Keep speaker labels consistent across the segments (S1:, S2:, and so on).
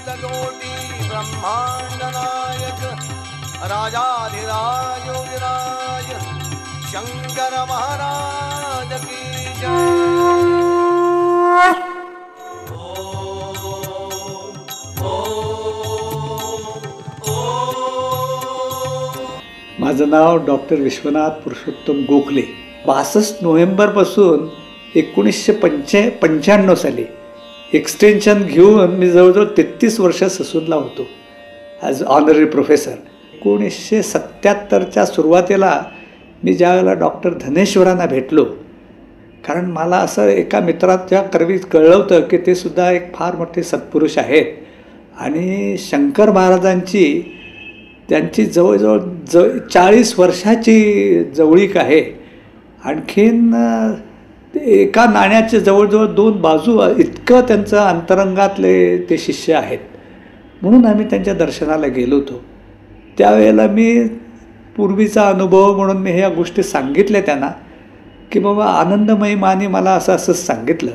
S1: अखिलकोटि ब्रह्मांड नायक राजाधिराज विराज शंकर महाराज की जय।
S2: माझं नाव डॉक्टर विश्वनाथ पुरुषोत्तम गोखले. 62 नोव्हेंबरपासून 1995 साली एक्सटेन्शन घेऊन मी जवळजवळ 33 वर्ष ससूनला होतो ॲज ऑनररी प्रोफेसर. 1977च्या सुरुवातीला मी ज्यावेळेला डॉक्टर धनेश्वरांना भेटलो, कारण मला असं एका मित्राच्या करवी कळलं होतं की ते सुद्धा एक फार मोठे सत्पुरुष आहेत आणि शंकर महाराजांची त्यांची जवळजवळ 40 वर्षाची जवळीक आहे. आणखीन एका नाण्याचे जवळजवळ 2 बाजू इतकं त्यांचं अंतरंगातले ते शिष्य आहेत. म्हणून आम्ही त्यांच्या दर्शनाला गेलो होतो. त्यावेळेला मी पूर्वीचा अनुभव म्हणून मी ह्या गोष्टी सांगितल्या त्यांना की बाबा आनंदमयी माने मला असं असं सांगितलं.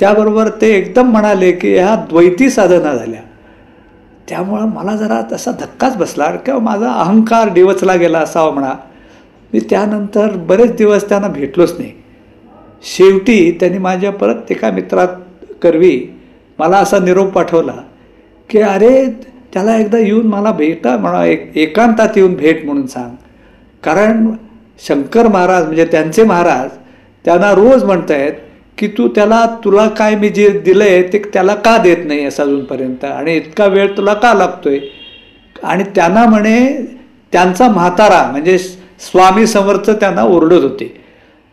S2: त्याबरोबर ते एकदम म्हणाले की ह्या द्वैती साधना झाल्या. त्यामुळं मला जरा तसा धक्काच बसला किंवा माझा अहंकार डिवचला गेला असावा म्हणा. मी त्यानंतर बरेच दिवस त्यांना भेटलोच नाही. शेवटी त्यांनी माझ्या परत एका मित्रात करवी मला असा निरोप पाठवला की अरे त्याला एकदा येऊन मला भेटा म्हणा, एकांतात येऊन भेट म्हणून सांग. कारण शंकर महाराज म्हणजे त्यांचे महाराज त्यांना रोज म्हणत आहेत की तुला काय मी जे दिलं आहे ते त्याला का देत नाही असं अजूनपर्यंत, आणि इतका वेळ तुला का लागतोय. आणि त्यांना म्हणे त्यांचा म्हातारा म्हणजे स्वामी समर्थ त्यांना ओरडत होते.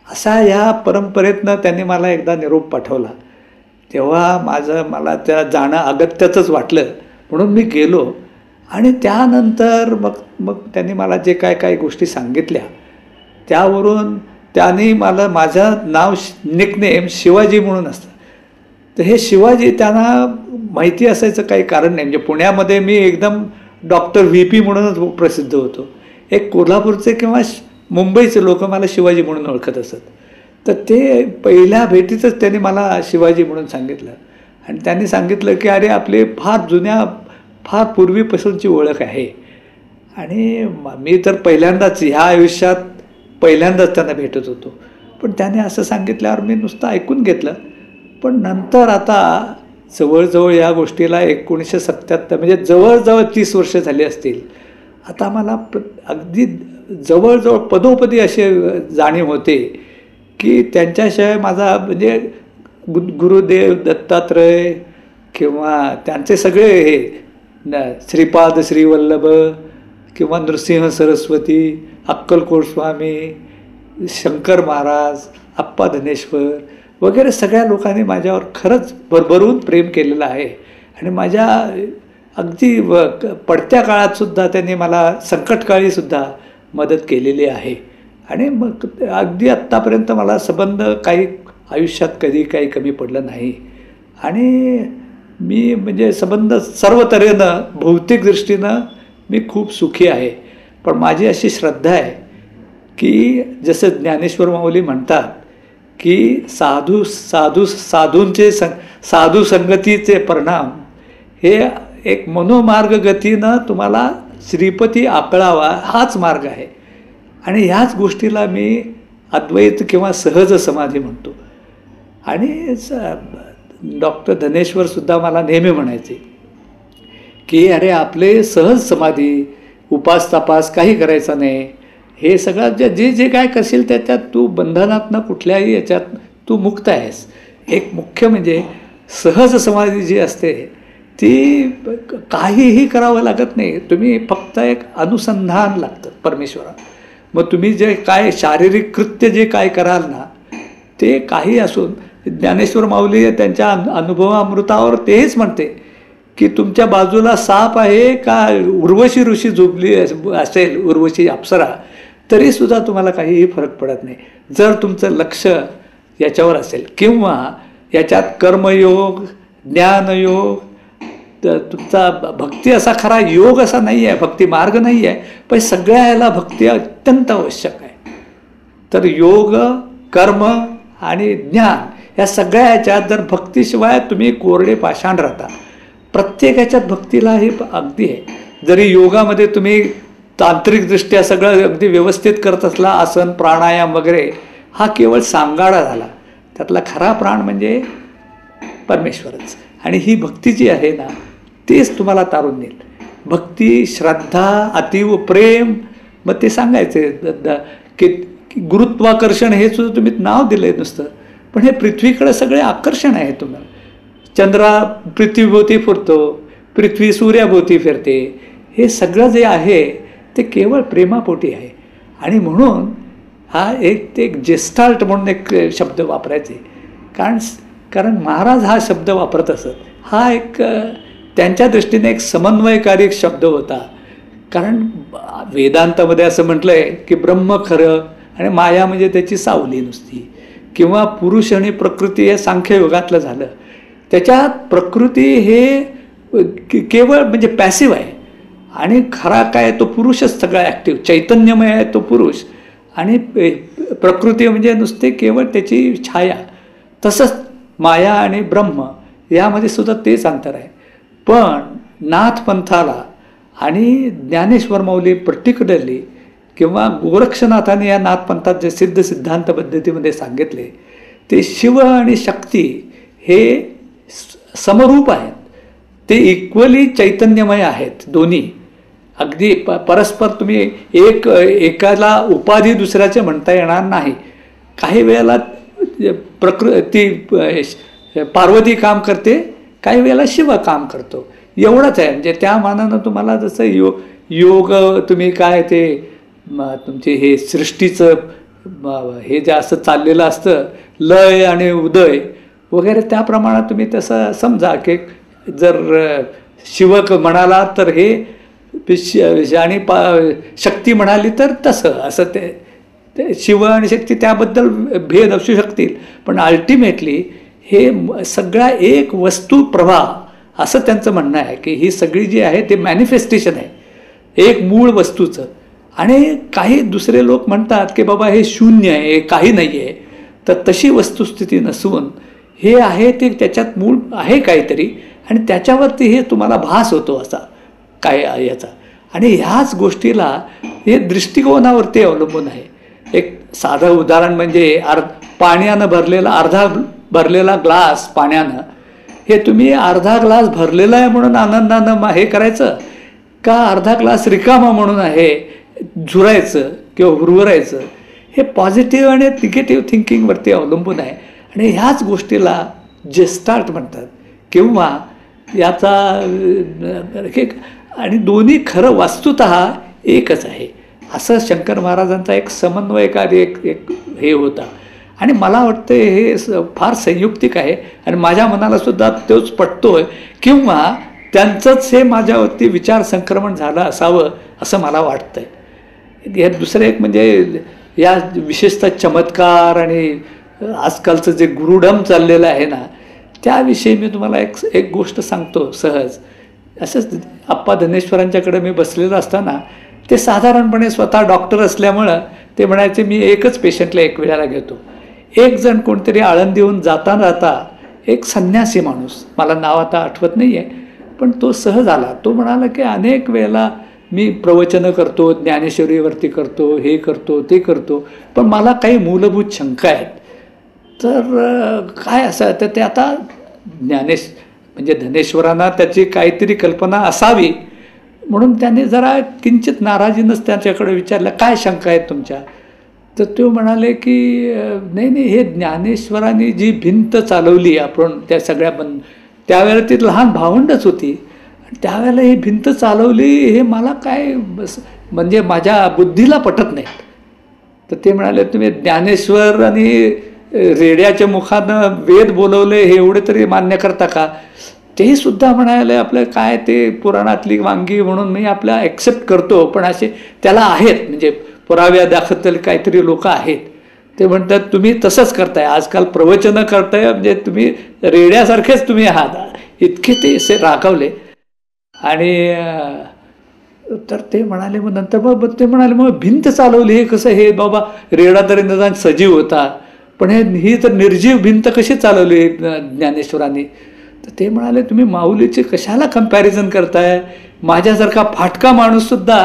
S2: असा ह्या परंपरेतनं त्यांनी मला एकदा निरोप पाठवला. तेव्हा मला त्या जाणं अगत्याचंच वाटलं. म्हणून मी गेलो आणि त्यानंतर मग त्यांनी मला जे काय गोष्टी सांगितल्या त्यावरून त्यांनी मला माझं नाव निकनेम शिवाजी म्हणून असतं. तर हे शिवाजी त्यांना माहिती असायचं काही कारण नाही. म्हणजे पुण्यामध्ये मी एकदम डॉक्टर VP म्हणूनच प्रसिद्ध होतो. एक कोल्हापूरचे किंवा मुंबईचे लोक मला शिवाजी म्हणून ओळखत असत. तर ते पहिल्या भेटीतच त्यांनी मला शिवाजी म्हणून सांगितलं. आणि त्यांनी सांगितलं की अरे आपली फार पूर्वीपासूनची ओळख आहे. आणि मी तर पहिल्यांदाच ह्या आयुष्यात त्यांना भेटत होतो. पण त्याने असं सांगितल्यावर मी नुसतं ऐकून घेतलं. पण नंतर आता जवळजवळ या गोष्टीला 1977 म्हणजे जवळजवळ 30 वर्ष झाली असतील. आता मला अगदी जवळजवळ पदोपदी असे जाणीव होते की त्यांच्याशिवाय माझा म्हणजे गुरुदेव दत्तात्रय किंवा त्यांचे सगळे हे श्रीपाद श्रीवल्लभ किंवा नृसिंह सरस्वती, अक्कलकोट स्वामी, शंकर महाराज, आप्पा धनेश्वर वगैरे सगळ्या लोकांनी माझ्यावर खरंच भरभरून प्रेम केलेलं आहे. आणि माझ्या अगदी पडत्या काळातसुद्धा त्यांनी मला संकटकाळीसुद्धा मदत केलेली आहे. आणि मग अगदी आत्तापर्यंत मला संबंध काही आयुष्यात कधी काही कमी पडलं नाही. आणि मी म्हणजे संबंध सर्व तऱ्हेनं भौतिक दृष्टीनं मी खूप सुखी आहे. पण माझी अशी श्रद्धा आहे की जसं ज्ञानेश्वर माऊली म्हणतात की साधू संगतीचे परिणाम हे एक मनोमार्ग गतीनं तुम्हाला श्रीपती आपळावा हाच मार्ग आहे. आणि ह्याच गोष्टीला मी अद्वैत किंवा सहज समाधी म्हणतो. आणि डॉक्टर धनेश्वरसुद्धा मला नेहमी म्हणायचे की अरे आपले सहज समाधी, उपास तापास काही करायचा नाही. हे सगळं जे काय करशील त्याच्यात तू बंधनातनं कुठल्याही याच्यात तू मुक्त आहेस. एक मुख्य म्हणजे सहज समाधी जी असते ती काहीही करावं लागत नाही. तुम्ही फक्त एक अनुसंधान लागतं परमेश्वरा. मग तुम्ही जे काय शारीरिक कृत्य जे काय कराल ना ते काही असून ज्ञानेश्वर माऊली त्यांच्या अनुभवामृतावर तेच म्हणते की तुमच्या बाजूला साप आहे का उर्वशी ऋषी झोपली असेल, उर्वशी अप्सरा, तरीसुद्धा तुम्हाला काहीही फरक पडत नाही जर तुमचं लक्ष याच्यावर असेल. किंवा याच्यात कर्मयोग, ज्ञानयोग, तर तुमचा भक्ती असा खरा योग असा नाही आहे, भक्ती मार्ग नाही आहे, पण सगळ्या याला भक्ती अत्यंत आवश्यक आहे. तर योग, कर्म आणि ज्ञान या सगळ्या ह्याच्यात जर भक्तीशिवाय तुम्ही कोरडे पाषाण राहता. प्रत्येकाच्यात भक्तीला हे अगदी आहे. जरी योगामध्ये तुम्ही तांत्रिकदृष्ट्या सगळं अगदी व्यवस्थित करत असला, आसन प्राणायाम वगैरे, हा केवळ सांगाडा झाला. त्यातला खरा प्राण म्हणजे परमेश्वरच. आणि ही भक्ती जी आहे ना, तेच तुम्हाला तारून नेईल. भक्ती, श्रद्धा, अतीव प्रेम. मग ते सांगायचे की गुरुत्वाकर्षण हे सुद्धा तुम्ही नाव दिलंय नुसतं, पण हे पृथ्वीकडे सगळे आकर्षण आहे तुम्हाला. चंद्रा पृथ्वीभोवती फिरतो, पृथ्वी सूर्याभोवती फिरते. हे सगळं जे आहे ते केवळ प्रेमापोटी आहे. आणि म्हणून हा एक जेस्टाल्ट म्हणून एक शब्द वापरायचे. कारण महाराज हा शब्द वापरत असत. हा एक त्यांच्या दृष्टीने एक समन्वयकारी शब्द होता. कारण वेदांतामध्ये असं म्हटलं आहे की ब्रह्म खरं आणि माया म्हणजे त्याची सावली नुसती, किंवा पुरुष आणि प्रकृती हे सांख्ययोगातलं झालं. त्याच्यात प्रकृती हे केवळ म्हणजे पॅसिव्ह आहे आणि खरा काय तो पुरुषच सगळा ॲक्टिव्ह चैतन्यमय आहे तो पुरुष, आणि प्रकृती म्हणजे नुसते केवळ त्याची छाया. तसंच माया आणि ब्रह्म यामध्ये सुद्धा तेच अंतर आहे. पण नाथपंथाला आणि ज्ञानेश्वर माऊली पर्टिक्युलरली किंवा गोरक्षनाथाने या नाथपंथात जे सिद्धांत पद्धतीमध्ये सांगितले ते शिव आणि शक्ती हे समरूप आहेत. ते इक्वली चैतन्यमय आहेत दोन्ही. अगदी परस्पर तुम्ही एकाला उपाधी दुसऱ्याचे म्हणता येणार नाही. काही वेळेला पार्वती काम करते, काही वेळेला शिव काम करतो, एवढंच आहे. म्हणजे त्या मानानं तुम्हाला जसं योग तुम्ही काय ते तुमचे हे सृष्टीचं हे जे असं चाललेलं असतं लय आणि उदय वगैरे, त्या प्रमाणात तुम्ही तसं समजा की जर शिव म्हणाला तर हे आणि शक्ती म्हणाली तर तसं, असं ते शिव आणि शक्ती त्याबद्दल भेद असू शकतील, पण अल्टिमेटली हे सगळा एक वस्तू प्रवाह असं त्यांचं म्हणणं आहे की ही सगळी जी आहे ते मॅनिफेस्टेशन आहे एक मूळ वस्तूचं. आणि काही दुसरे लोक म्हणतात की बाबा हे शून्य आहे, काही नाही आहे. तर तशी वस्तुस्थिती नसून हे आहे ते त्याच्यात मूळ आहे काहीतरी, आणि त्याच्यावरती हे तुम्हाला भास होतो असा काय याचा. आणि ह्याच गोष्टीला हे दृष्टिकोनावरती अवलंबून आहे. एक साधं उदाहरण म्हणजे पाण्यानं अर्धा भरलेला ग्लास पाण्यानं, हे तुम्ही अर्धा ग्लास भरलेला आहे म्हणून आनंदानं हे करायचं का अर्धा ग्लास रिकामा म्हणून आहे झुरायचं किंवा हुरवरायचं. हे पॉझिटिव्ह आणि निगेटिव्ह थिंकिंगवरती अवलंबून आहे. आणि ह्याच गोष्टीला जेस्टाल्ट म्हणतात किंवा याचा आणि दोन्ही खरं वस्तुतः एकच आहे असं शंकर महाराजांचा एक समन्वयकारी एक हे होता. आणि मला वाटतं हे फार संयुक्तिक आहे आणि माझ्या मनाला सुद्धा तोच पटतोय, किंवा त्यांचंच हे माझ्यावरती विचार संक्रमण झालं असावं असं मला वाटतंय. या दुसरं एक म्हणजे या विशेषतः चमत्कार आणि आजकालचं जे गुरुडम चाललेलं आहे ना, त्याविषयी मी तुम्हाला एक गोष्ट सांगतो सहज. असंच आप्पा धनेश्वरांच्याकडे मी बसलेलं असताना ते साधारणपणे स्वतः डॉक्टर असल्यामुळं ते म्हणायचे मी एकच पेशंटला एक वेळेला घेतो. एक जण कोणतरी आळंदीहून जाता एक संन्यासी माणूस, मला नाव आता आठवत नाही आहे, पण तो सहज आला. तो म्हणाला की अनेक वेळेला मी प्रवचनं करतो, ज्ञानेश्वरीवरती करतो, हे करतो ते करतो, पण मला काही मूलभूत शंका आहेत. तर काय असं तर ते आता म्हणजे धनेश्वरांना त्याची काहीतरी कल्पना असावी म्हणून त्याने जरा किंचित नाराजीनंच त्याच्याकडे विचारलं काय शंका आहेत तुमच्या. तर तो म्हणाले की नाही हे ज्ञानेश्वरांनी जी भिंत चालवली आपण त्या सगळ्या त्यावेळेला ती लहान भावंडच होती, त्यावेळेला ही भिंत चालवली हे मला काय म्हणजे माझ्या बुद्धीला पटत नाही. तर ते म्हणाले तुम्ही ज्ञानेश्वर आणि रेड्याच्या मुखानं वेद बोलवले हे एवढे तरी मान्य करता का. तेही सुद्धा म्हणाले आपलं काय ते पुराणातली वांगी म्हणून मी आपल्या ॲक्सेप्ट करतो, पण असे त्याला आहेत म्हणजे पुराव्या दाखल काहीतरी लोक आहेत. ते म्हणतात तुम्ही तसंच करताय, आजकाल प्रवचनं करताय म्हणजे तुम्ही रेड्यासारखेच तुम्ही आहात, इतके ते असे रागावले. आणि तर ते म्हणाले मग नंतर मग ते म्हणाले मग भिंत चालवली हे कसं, हे बाबा रेडा तरी निदान सजीव होता, पण ही तर निर्जीव भिंत कशी चालवली ज्ञानेश्वरांनी. तर ते म्हणाले तुम्ही माऊलीचे कशाला कंपॅरिझन करताय, माझ्यासारखा फाटका माणूससुद्धा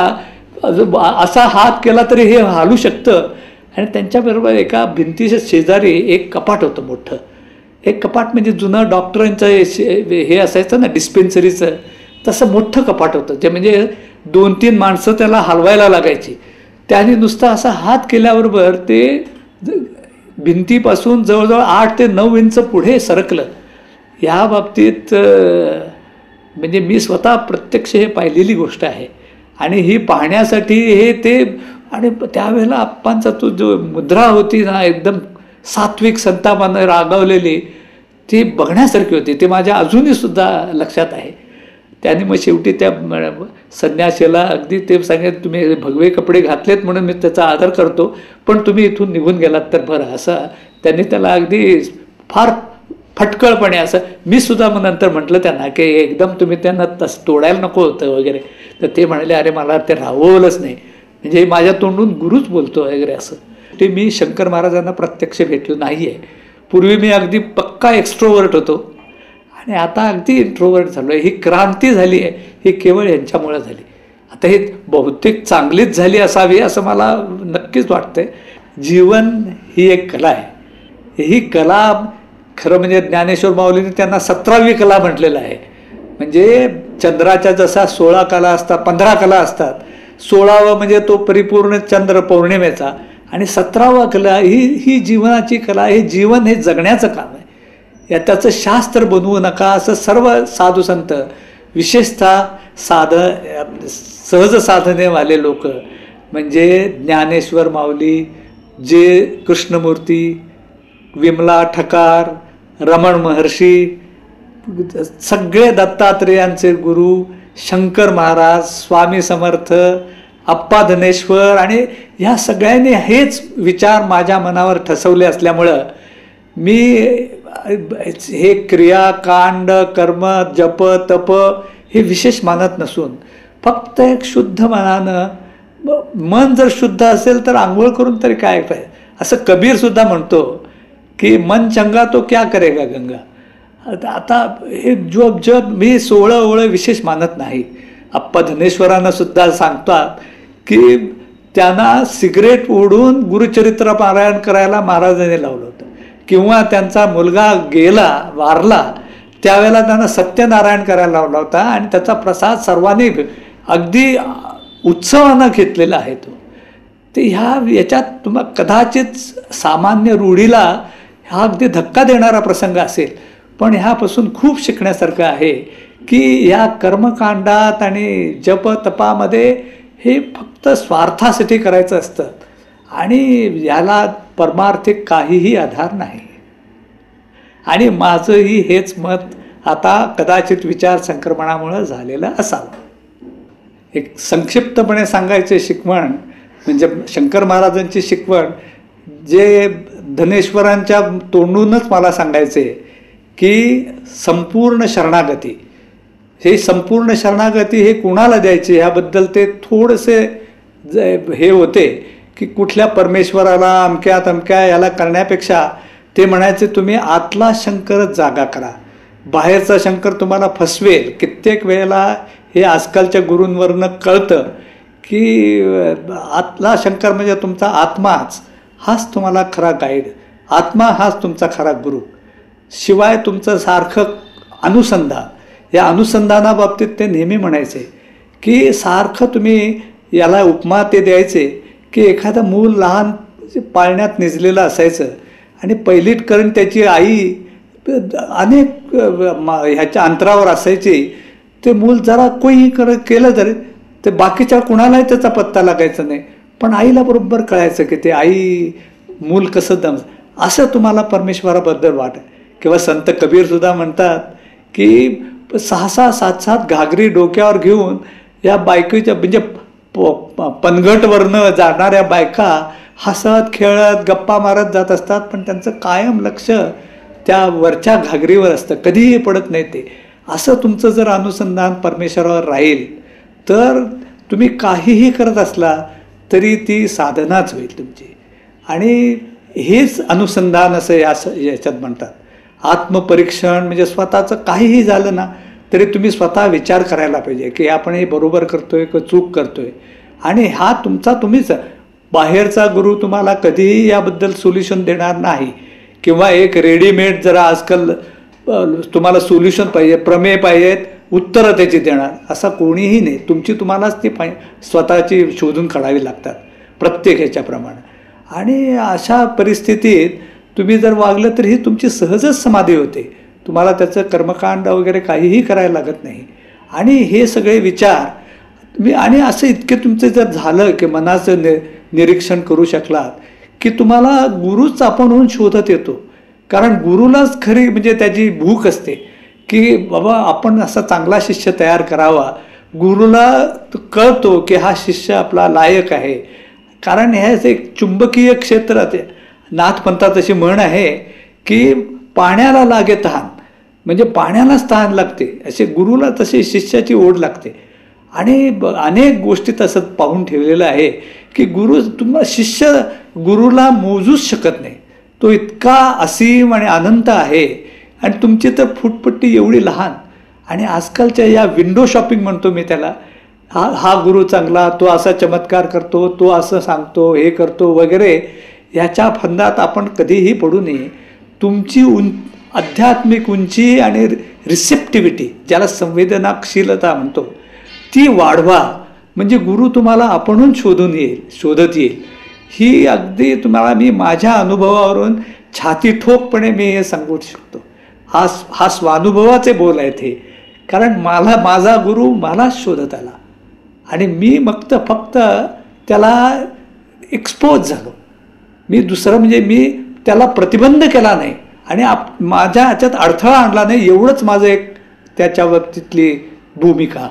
S2: असा हात केला तरी हे हालू शकतं. आणि त्यांच्याबरोबर एका भिंतीच्या शेजारी एक कपाट होतं मोठं. एक कपाट म्हणजे जुनं डॉक्टरांचं हे असायचं ना डिस्पेन्सरीचं, तसं मोठं कपाट होतं, जे म्हणजे 2-3 माणसं त्याला हलवायला लागायची. त्याने नुसता असा हात केल्याबरोबर ते भिंतीपासून जवळजवळ 8 ते 9 इंच पुढे सरकलं. या बाबतीत म्हणजे मी स्वतः प्रत्यक्ष हे पाहिलेली गोष्ट आहे. आणि ही पाहण्यासाठी हे ते, आणि त्यावेळेला आप्पांचा तो जो मुद्रा होती ना एकदम सात्विक संतापानं रागावलेली, ती बघण्यासारखी होती. ते माझ्या अजूनही सुद्धा लक्षात आहे. त्याने मग शेवटी त्या संन्यासीला अगदी ते सांगितलं तुम्ही भगवे कपडे घातलेत म्हणून मी त्याचा आदर करतो, पण तुम्ही इथून निघून गेलात तर बरं. असं त्यांनी त्याला अगदी फार फटकळपणे असं, मी सुद्धा मग नंतर म्हटलं त्यांना की एकदम तुम्ही त्यांना तसं तोडायला नको होतं वगैरे. तर ते म्हणाले अरे मला ते राहवलंच नाही, म्हणजे माझ्या तोंडून गुरुच बोलतो वगैरे असं. ते मी शंकर महाराजांना प्रत्यक्ष भेटलो नाही आहे. पूर्वी मी अगदी पक्का एक्स्ट्रोवर्ट होतो आणि आता अगदी इंट्रोवर्ट झालो आहे. ही क्रांती झाली आहे, ही केवळ यांच्यामुळे झाली. आता ही बहुतेक चांगलीच झाली असावी असं मला नक्कीच वाटतंय. जीवन ही एक कला आहे. ही कला खरं म्हणजे ज्ञानेश्वर माऊलीने त्यांना 17वी कला म्हटलेलं आहे. म्हणजे चंद्राच्या जसा 16 कला असतात, 15 कला असतात, 16वा म्हणजे तो परिपूर्ण चंद्र पौर्णिमेचा, आणि 17वा कला ही जीवनाची कला. हे जीवन हे जगण्याचं काम आहे. या त्याचं शास्त्र बनवू नका असं सर्व साधू संत, विशेषतः सहज साधनेवाले लोक म्हणजे ज्ञानेश्वर माऊली, जे कृष्णमूर्ती, विमला ठकार, रमण महर्षी, सगळे दत्तात्रेयांचे गुरु, शंकर महाराज, स्वामी समर्थ, आप्पा धनेश्वर, आणि ह्या सगळ्यांनी हेच विचार माझ्या मनावर ठसवले असल्यामुळं मी हे क्रिया, कांड, कर्म, जप, तप हे विशेष मानत नसून फक्त एक शुद्ध मनानं, मन जर शुद्ध असेल तर आंघोळ करून तरी काय पाहिजे. असं कबीरसुद्धा म्हणतो की मन चंगा तो क्या करेगा गंगा. आता हे जप मी 16 ओळ विशेष मानत नाही. आप्पा धनेश्वरांना सुद्धा सांगतात की त्यांना सिगरेट ओढून गुरुचरित्र पारायण करायला महाराजांनी लावलं होतं, किंवा त्यांचा मुलगा गेला, वारला, त्यावेळेला त्यांना सत्यनारायण करायला लावला होता, आणि त्याचा प्रसाद सर्वांनी अगदी उत्सवानं घेतलेला आहे तो. ते याच्यात तुम्हाला कदाचित सामान्य रूढीला हा अगदी धक्का देणारा प्रसंग असेल, पण ह्यापासून खूप शिकण्यासारखं आहे की या कर्मकांडात आणि जप तपामध्ये हे फक्त स्वार्थासाठी करायचं असतं आणि याला परमार्थिक काहीही आधार नाही. आणि माझंही हेच मत आता कदाचित विचार संक्रमणामुळं झालेलं असावं. एक संक्षिप्तपणे सांगायचे शिकवण म्हणजे शंकर महाराजांची शिकवण, जे धनेश्वरांच्या तोंडूनच मला सांगायचे की संपूर्ण शरणागती, हे संपूर्ण शरणागती हे कुणाला द्यायची ह्याबद्दल ते थोडेसे हे होते की कुठल्या परमेश्वराला अमक्या तमक्या याला करण्यापेक्षा ते म्हणायचे तुम्ही आतला शंकरच जागा करा, बाहेरचा शंकर तुम्हाला फसवेल. कित्येक वेळेला हे आजकालच्या गुरूंवरनं कळतं की आतला शंकर म्हणजे तुमचा आत्माच, हाच तुम्हाला खरा गाईड, आत्मा हाच तुमचा खरा गुरु. शिवाय तुमचं सारखं अनुसंधान, या अनुसंधानाबाबतीत ते नेहमी म्हणायचे की सारखं तुम्ही याला उपमा ते द्यायचे की एखादं मूल लहान पाळण्यात निजलेलं असायचं आणि पहिलीत करून त्याची आई अनेक ह्याच्या अंतरावर असायची. ते मूल जरा कोणी केलं तरी ते बाकीच्या कुणालाही त्याचा पत्ता लागायचा नाही, पण आईला बरोबर कळायचं की ते आई मूल कसं दम. असं तुम्हाला परमेश्वराबद्दल वाटतं. किंवा संत कबीरसुद्धा म्हणतात की 6-6, 7-7 घागरी डोक्यावर घेऊन या बायकोच्या म्हणजे पनघटवरनं जाणाऱ्या बायका हसत खेळत गप्पा मारत जात असतात, पण त्यांचं कायम लक्ष त्या वरच्या घागरीवर असतं, कधीही पडत नाही ते. असं तुमचं जर अनुसंधान परमेश्वरावर राहील तर तुम्ही काहीही करत असला तरी ती साधनाच होईल तुमची. आणि हेच अनुसंधान असं याच्यात म्हणतात. आत्मपरीक्षण म्हणजे स्वतःचं काहीही झालं ना तरी तुम्ही स्वतः विचार करायला पाहिजे की आपण हे बरोबर करतोय का चूक करतोय. आणि हा तुमचा तुम्हीच, बाहेरचा गुरु तुम्हाला कधीही याबद्दल सोल्युशन देणार नाही. किंवा एक रेडीमेड जरा आजकाल तुम्हाला सोल्युशन पाहिजे, प्रमेय पाहिजेत, उत्तरं त्याची देणार असा कोणीही नाही. तुमची तुम्हालाच ती स्वतःची शोधून काढावी लागतात प्रत्येक ह्याच्याप्रमाणे. आणि अशा परिस्थितीत तुम्ही जर वागलं तर ही तुमची सहजच समाधी होते. तुम्हाला त्याचं कर्मकांड वगैरे काहीही करायला लागत नाही. आणि हे सगळे विचार तुम्ही, आणि असं इतके तुमचं जर झालं की मनाचं निरीक्षण करू शकलात की तुम्हाला गुरुच आपण होऊन शोधत येतो. कारण गुरुलाच खरी म्हणजे त्याची भूक असते की बाबा आपण असा चांगला शिष्य तयार करावा. गुरुला कळतो की हा शिष्य आपला लायक आहे. कारण ह्याच एक चुंबकीय क्षेत्र, नाथपंथात अशी म्हण आहे की पाण्याला लागे तहान, म्हणजे पाण्यालाच तहान लागते, असे गुरुला तशी शिष्याची ओढ लागते. आणि अनेक गोष्टी तसं पाहून ठेवलेलं आहे की गुरु तुम्हाला शिष्य गुरुला मोजूच शकत नाही. तो इतका असीम आणि अनंत आहे. आणि तुमची तर फुटपट्टी एवढी लहान. आणि आजकालच्या या विंडो शॉपिंग म्हणतो मी त्याला, हा गुरु चांगला, तो असा चमत्कार करतो, तो असं सांगतो, हे करतो वगैरे, ह्याच्या फंदात आपण कधीही पडू नये. तुमची आध्यात्मिक उंची आणि रिसेप्टिव्हिटी, ज्याला संवेदनाशीलता म्हणतो, ती वाढवा. म्हणजे गुरु तुम्हाला आपणहून शोधत येईल. ही अगदी तुम्हाला मी माझ्या अनुभवावरून छाती ठोकपणे मी हे सांगू शकतो. हा स्वानुभवाचे बोल आहेत हे. कारण माझा गुरु मलाच शोधत आला आणि मी फक्त त्याला एक्सपोज झालो. मी दुसरं म्हणजे मी त्याला प्रतिबंध केला नाही आणि माझ्या ह्याच्यात अडथळा आणला नाही. एवढंच माझं एक त्याच्या बाबतीतली भूमिका.